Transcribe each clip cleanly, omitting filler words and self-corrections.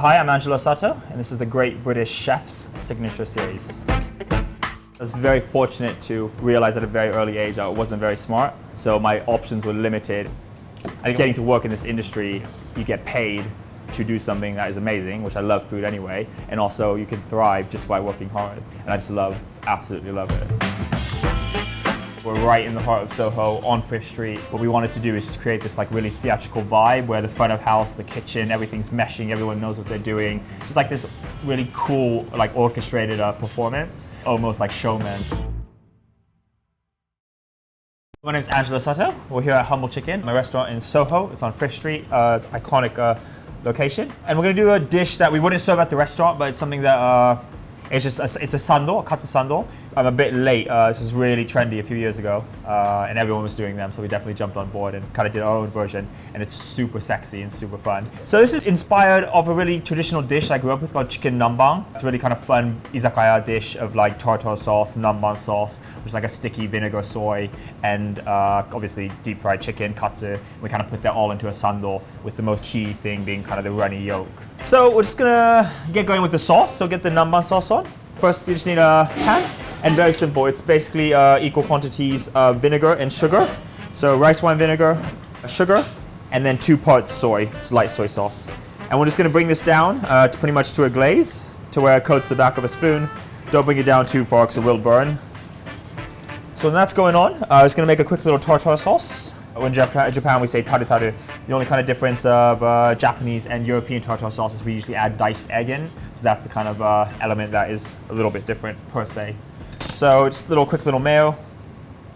Hi, I'm Angelo Sato, and this is the Great British Chef's Signature Series. I was very fortunate to realize at a very early age I wasn't very smart, so my options were limited. I think getting to work in this industry, you get paid to do something that is amazing, which I love food anyway, and also you can thrive just by working hard. And I just absolutely love it. We're right in the heart of Soho on 5th Street. What we wanted to do is just create this really theatrical vibe where the front of house, the kitchen, everything's meshing, everyone knows what they're doing. Just like this really cool, orchestrated performance, almost like showman. My name is Angelo Sato. We're here at Humble Chicken, my restaurant in Soho. It's on 5th Street, it's an iconic location. And we're gonna do a dish that we wouldn't serve at the restaurant, but it's something that it's a sando, a katsu sando. I'm a bit late. This was really trendy a few years ago, and everyone was doing them, so we definitely jumped on board and kind of did our own version, and it's super sexy and super fun. So this is inspired of a really traditional dish I grew up with called chicken nanban. It's a really kind of fun izakaya dish of tartare sauce, nanban sauce, which is like a sticky vinegar soy, and obviously deep fried chicken, katsu. We kind of put that all into a sando, with the most key thing being kind of the runny yolk. So we're just gonna get going with the sauce. So get the nanban sauce on. First, you just need a pan. And very simple, it's basically equal quantities of vinegar and sugar. So rice wine vinegar, sugar, and then 2 parts soy, it's light soy sauce. And we're just gonna bring this down to pretty much to a glaze, to where it coats the back of a spoon. Don't bring it down too far because it will burn. So when that's going on, I'm just gonna make a quick little tartare sauce. In Japan we say tartare. The only kind of difference of Japanese and European tartare sauces, we usually add diced egg in. So that's the kind of element that is a little bit different per se. So just quick little mayo.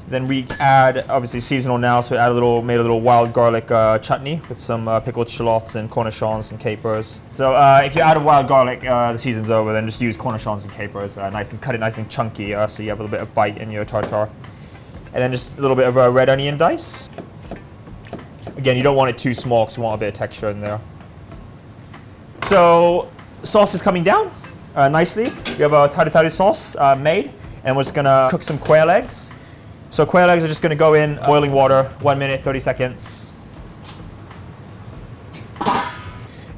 Then we add, obviously seasonal now, so we made a little wild garlic chutney with some pickled shallots and cornichons and capers. So if you add a wild garlic, the season's over, then just use cornichons and capers. Cut it nice and chunky, so you have a little bit of bite in your tartare. And then just a little bit of red onion dice. Again, you don't want it too small because you want a bit of texture in there. So sauce is coming down nicely. We have a tartare sauce made. And we're just gonna cook some quail eggs. So quail eggs are just gonna go in boiling water, 1 minute, 30 seconds.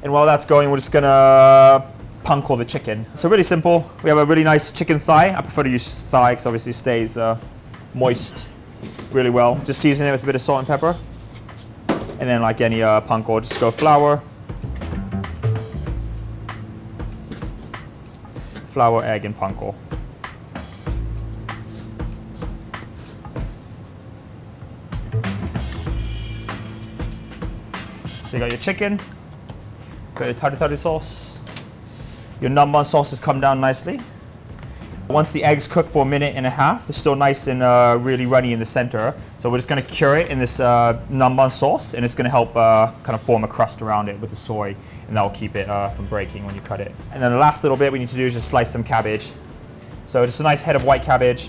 And while that's going, we're just gonna panko the chicken. So really simple. We have a really nice chicken thigh. I prefer to use thigh because obviously it stays moist really well. Just season it with a bit of salt and pepper. And then like any panko, just go flour, egg, and panko. So you got your chicken, got your tartare sauce, your nanban sauce has come down nicely. Once the eggs cook for 1.5 minutes, they're still nice and really runny in the center. So we're just gonna cure it in this nanban sauce, and it's gonna help kind of form a crust around it with the soy, and that will keep it from breaking when you cut it. And then the last little bit we need to do is just slice some cabbage. So just a nice head of white cabbage.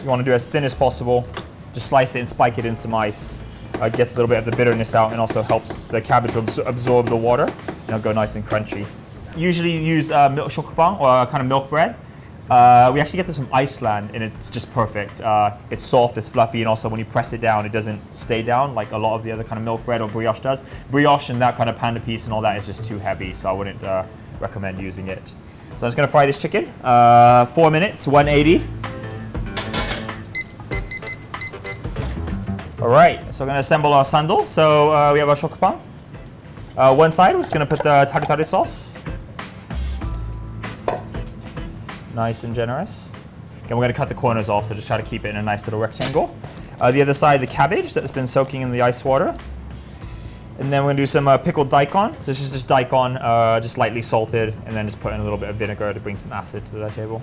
You wanna do as thin as possible. Just slice it and spike it in some ice. Gets a little bit of the bitterness out and also helps the cabbage absorb the water, and it'll go nice and crunchy. Usually you use milk shokbang, or kind of milk bread. We actually get this from Iceland, and it's just perfect. It's soft, it's fluffy, and also when you press it down, it doesn't stay down like a lot of the other kind of milk bread or brioche does. Brioche and that kind of panda piece and all that is just too heavy, so I wouldn't recommend using it. So I'm just gonna fry this chicken, 4 minutes, 180. All right, so we're gonna assemble our sando. So we have our shokbang. One side, we're just gonna put the tartare sauce. Nice and generous. Again, we're gonna cut the corners off, so just try to keep it in a nice little rectangle. The other side, the cabbage that's been soaking in the ice water. And then we're gonna do some pickled daikon. So this is just daikon, just lightly salted, and then just put in a little bit of vinegar to bring some acid to the table.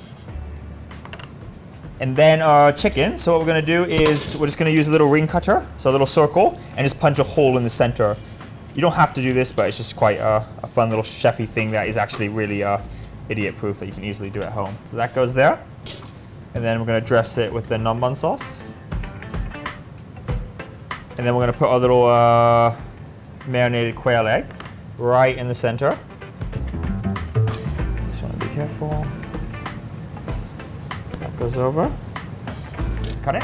And then our chicken, so what we're gonna do is we're just gonna use a little ring cutter, so a little circle, and just punch a hole in the center. You don't have to do this, but it's just quite a fun little chefy thing that is actually really idiot-proof that you can easily do at home. So that goes there. And then we're gonna dress it with the nanban sauce. And then we're gonna put our little marinated quail egg right in the center. Just wanna be careful. So that goes over. Cut it.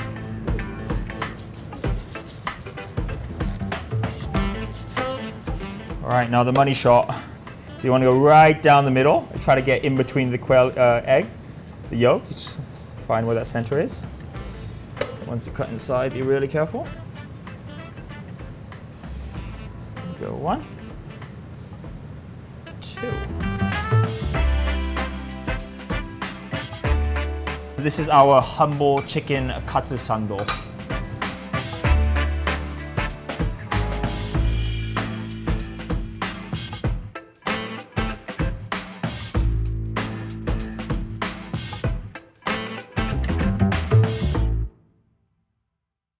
All right, now the money shot. So you want to go right down the middle and try to get in between the quail egg, the yolk. Just find where that center is. Once you cut inside, be really careful. Go 1, 2. This is our humble chicken katsu sando.